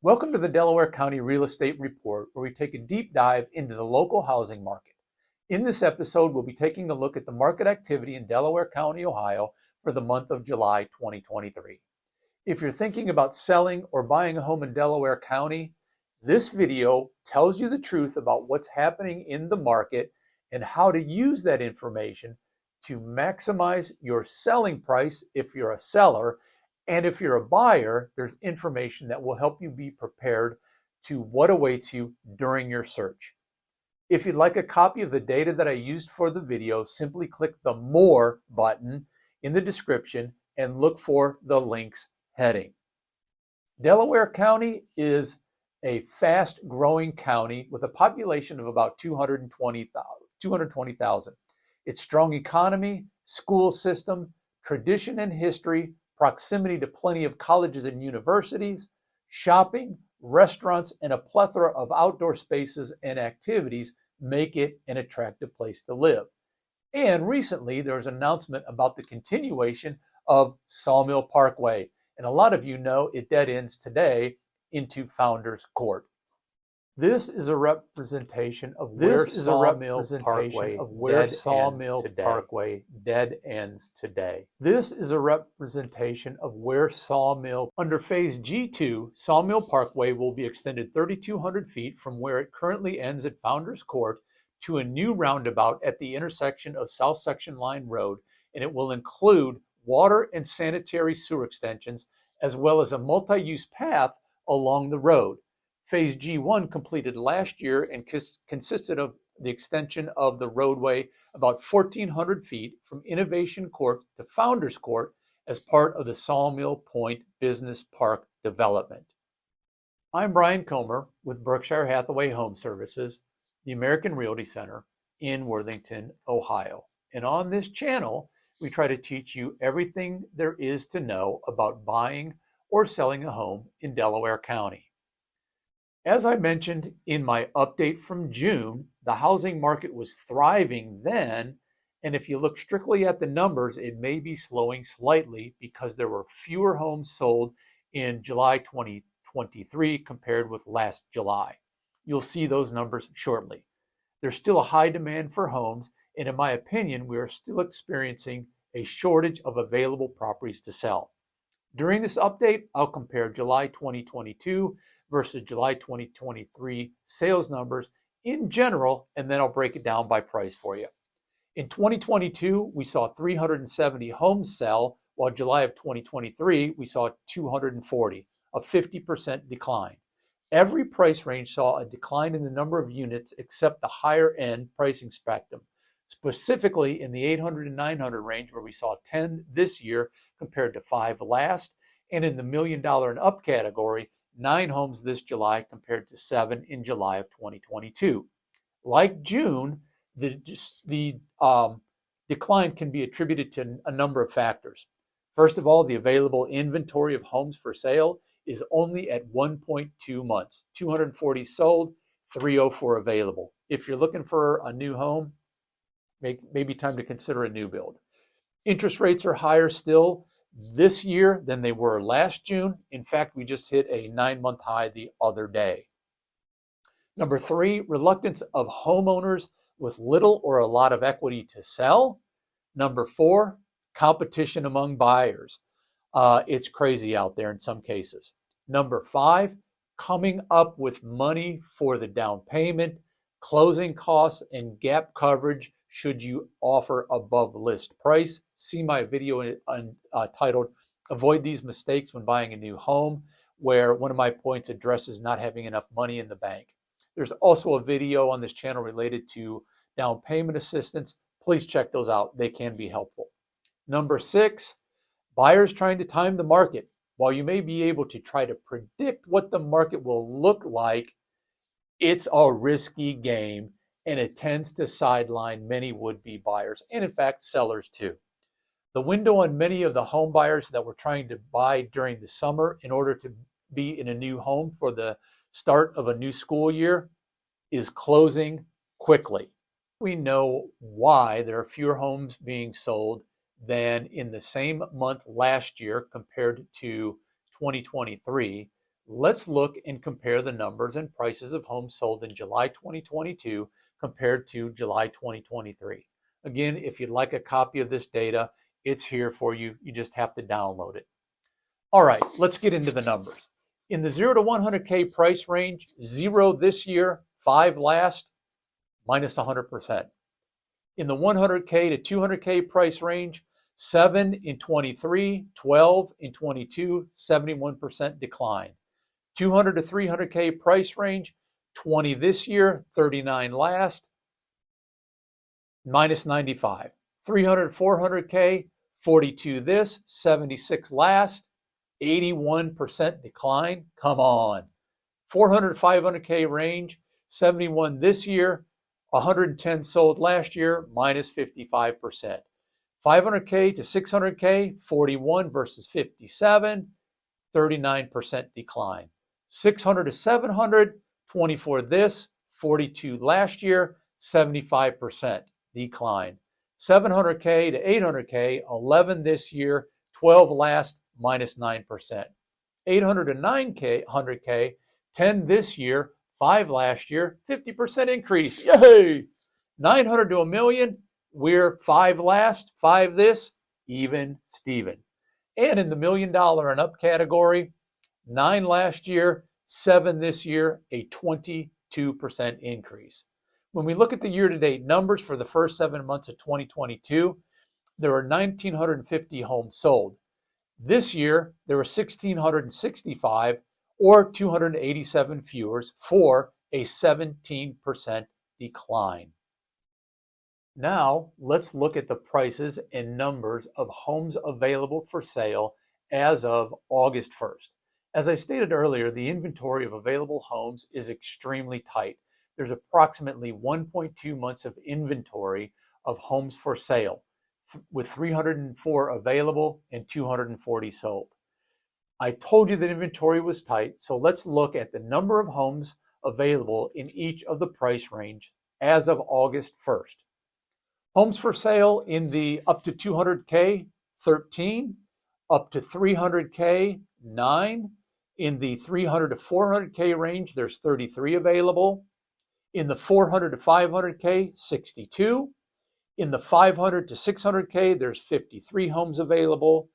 Welcome to the Delaware County Real Estate Report, where we take a deep dive into the local housing market. In this episode, we'll be taking a look at the market activity in Delaware County, Ohio for the month of July 2023. If you're thinking about selling or buying a home in Delaware County, this video tells you the truth about what's happening in the market and how to use that information to maximize your selling price if you're a seller. And if you're a buyer, there's information that will help you be prepared to what awaits you during your search. If you'd like a copy of the data that I used for the video, simply click the More button in the description and look for the links heading. Delaware County is a fast-growing county with a population of about 220,000. Its strong economy, school system, tradition and history, proximity to plenty of colleges and universities, shopping, restaurants, and a plethora of outdoor spaces and activities make it an attractive place to live. And recently, there was an announcement about the continuation of Sawmill Parkway. And a lot of you know it dead ends today into Founders Court. This is a representation of where Sawmill Parkway dead ends today. This is a representation of where Sawmill, under Phase G2, Sawmill Parkway will be extended 3,200 feet from where it currently ends at Founders Court to a new roundabout at the intersection of South Section Line Road, and it will include water and sanitary sewer extensions, as well as a multi-use path along the road. Phase G1 completed last year and consisted of the extension of the roadway about 1,400 feet from Innovation Court to Founders Court as part of the Sawmill Point Business Park development. I'm Brian Comer with Berkshire Hathaway Home Services, the American Realty Center in Worthington, Ohio. And on this channel, we try to teach you everything there is to know about buying or selling a home in Delaware County. As I mentioned in my update from June, the housing market was thriving then, and if you look strictly at the numbers, it may be slowing slightly because there were fewer homes sold in July 2023 compared with last July. You'll see those numbers shortly. There's still a high demand for homes, and in my opinion, we are still experiencing a shortage of available properties to sell. During this update, I'll compare July 2022 versus July 2023 sales numbers in general, and then I'll break it down by price for you. In 2022, we saw 370 homes sell, while July of 2023, we saw 240, a 50% decline. Every price range saw a decline in the number of units except the higher end pricing spectrum, specifically in the 800 and 900 range, where we saw 10 this year compared to 5 last, and in the $1 million and up category, 9 homes this July compared to 7 in July of 2022. Like June, the decline can be attributed to a number of factors. First of all, the available inventory of homes for sale is only at 1.2 months. 240 sold, 304 available. If you're looking for a new home, maybe time to consider a new build. Interest rates are higher still this year than they were last June. In fact, we just hit a 9-month high the other day. Number 3, reluctance of homeowners with little or a lot of equity to sell. Number 4, competition among buyers. It's crazy out there in some cases. Number 5, coming up with money for the down payment, closing costs, and gap coverage should you offer above list price. See my video titled Avoid These Mistakes When Buying a New Home, where one of my points addresses not having enough money in the bank. There's also a video on this channel related to down payment assistance. Please check those out. They can be helpful. Number 6, buyers trying to time the market. While you may be able to try to predict what the market will look like, it's a risky game, and it tends to sideline many would-be buyers, and in fact, sellers too. The window on many of the home buyers that were trying to buy during the summer in order to be in a new home for the start of a new school year is closing quickly. We know why there are fewer homes being sold than in the same month last year compared to 2023. Let's look and compare the numbers and prices of homes sold in July 2022 compared to July 2023. Again, if you'd like a copy of this data, it's here for you. You just have to download it. All right, let's get into the numbers. In the 0 to 100K price range, 0 this year, 5 last, minus 100%. In the 100K to 200K price range, 7 in 23, 12 in 22, 71% decline. 200 to 300K price range, 20 this year, 39 last, minus 95. 300 to 400K, 42 this, 76 last, 81% decline. Come on. 400 to 500K range, 71 this year, 110 sold last year, minus 55%. 500K to 600K, 41 versus 57, 39% decline. 600 to 700, 24 this, 42 last year, 75% decline. 700K to 800K, 11 this year, 12 last, minus 9%. 800 to 900K, 10 this year, 5 last year, 50% increase. Yay! 900 to a million, we're 5 last, 5 this, even Steven. And in the $1 million and up category, 9 last year, 7 this year, a 22% increase. When we look at the year-to-date numbers for the first 7 months of 2022, there were 1,950 homes sold. This year, there were 1,665, or 287 fewer, for a 17% decline. Now, let's look at the prices and numbers of homes available for sale as of August 1st. As I stated earlier, the inventory of available homes is extremely tight. There's approximately 1.2 months of inventory of homes for sale, with 304 available and 240 sold. I told you that inventory was tight, so let's look at the number of homes available in each of the price range as of August 1st. Homes for sale in the up to 200K, 13, up to 300K, 9. In the 300 to 400K range, there's 33 available. In the 400 to 500K, 62. In the 500 to 600K, there's 53 homes available.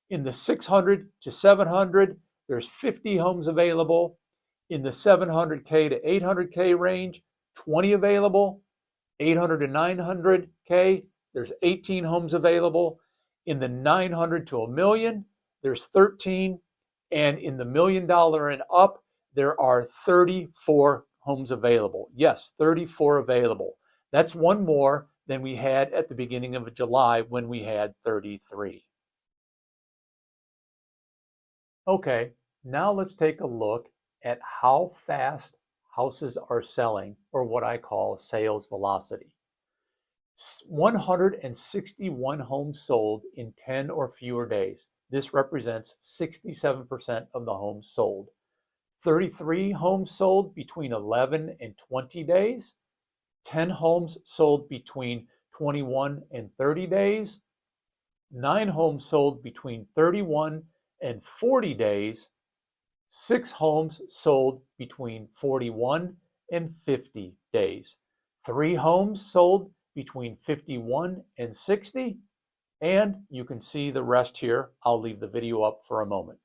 In the 600 to 700, there's 50 homes available. In the 700K to 800K range, 20 available. 800 to 900K, there's 18 homes available. In the 900 to a million, there's 13. And in the $1 million and up, there are 34 homes available. Yes, 34 available. That's one more than we had at the beginning of July when we had 33. Okay, now let's take a look at how fast houses are selling, or what I call sales velocity. 161 homes sold in 10 or fewer days. This represents 67% of the homes sold. 33 homes sold between 11 and 20 days. 10 homes sold between 21 and 30 days. 9 homes sold between 31 and 40 days. 6 homes sold between 41 and 50 days. 3 homes sold between 51 and 60. And you can see the rest here. I'll leave the video up for a moment.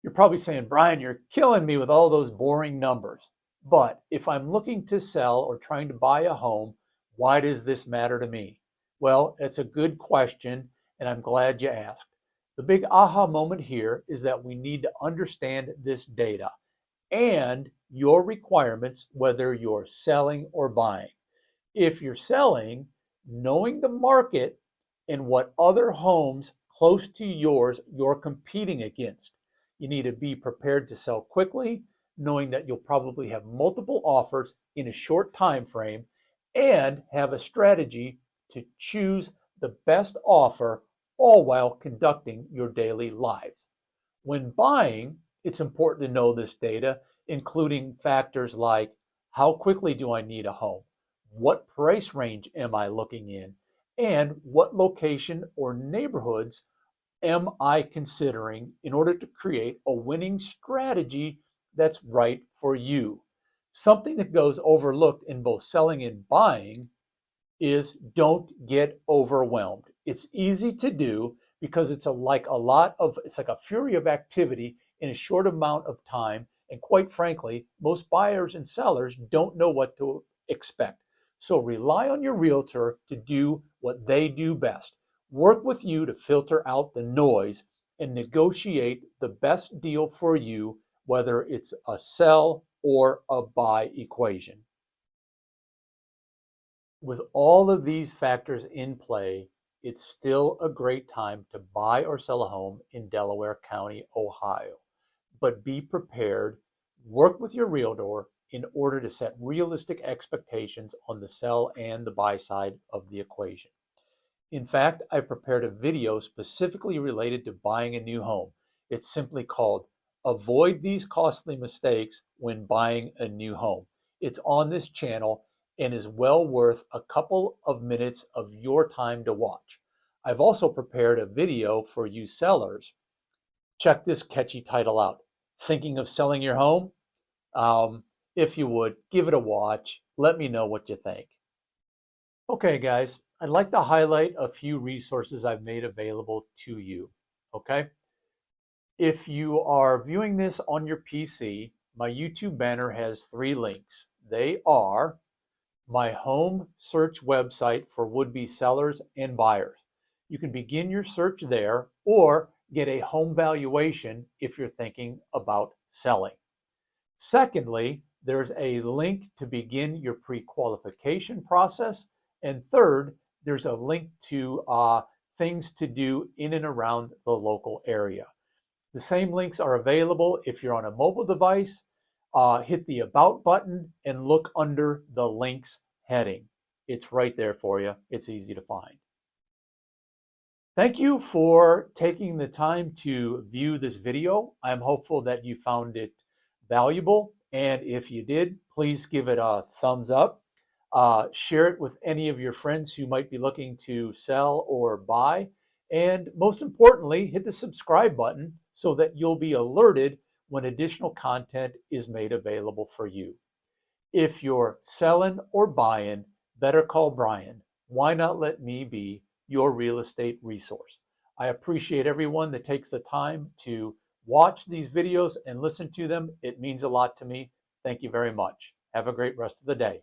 You're probably saying, Brian, you're killing me with all those boring numbers. But if I'm looking to sell or trying to buy a home, why does this matter to me? Well, it's a good question, and I'm glad you asked. The big aha moment here is that we need to understand this data and your requirements, whether you're selling or buying. If you're selling, knowing the market and what other homes close to yours you're competing against. You need to be prepared to sell quickly, knowing that you'll probably have multiple offers in a short time frame, and have a strategy to choose the best offer, all while conducting your daily lives. When buying, it's important to know this data, including factors like how quickly do I need a home? What price range am I looking in? and what location or neighborhoods am I considering in order to create a winning strategy that's right for you. Something that goes overlooked in both selling and buying is don't get overwhelmed. It's easy to do because it's like a fury of activity in a short amount of time. And quite frankly, most buyers and sellers don't know what to expect. So rely on your realtor to do what they do best. Work with you to filter out the noise and negotiate the best deal for you, whether it's a sell or a buy equation. With all of these factors in play, it's still a great time to buy or sell a home in Delaware County, Ohio. But be prepared, work with your realtor in order to set realistic expectations on the sell and the buy side of the equation. In fact, I prepared a video specifically related to buying a new home. It's simply called Avoid These Costly Mistakes When Buying a New Home. It's on this channel and is well worth a couple of minutes of your time to watch. I've also prepared a video for you sellers. Check this catchy title out. Thinking of selling your home? If you would, give it a watch. Let me know what you think. Okay, guys, I'd like to highlight a few resources I've made available to you. Okay? If you are viewing this on your PC, my YouTube banner has 3 links. They are my home search website for would-be sellers and buyers. You can begin your search there or get a home valuation if you're thinking about selling. Secondly, there's a link to begin your pre-qualification process. And third, there's a link to things to do in and around the local area. The same links are available if you're on a mobile device. Hit the About button and look under the links heading. It's right there for you. It's easy to find. Thank you for taking the time to view this video. I'm hopeful that you found it valuable. And if you did, please give it a thumbs up. Share it with any of your friends who might be looking to sell or buy. And most importantly, hit the subscribe button so that you'll be alerted when additional content is made available for you. If you're selling or buying, better call Brian. Why not let me be your real estate resource? I appreciate everyone that takes the time to watch these videos and listen to them. It means a lot to me. Thank you very much. Have a great rest of the day.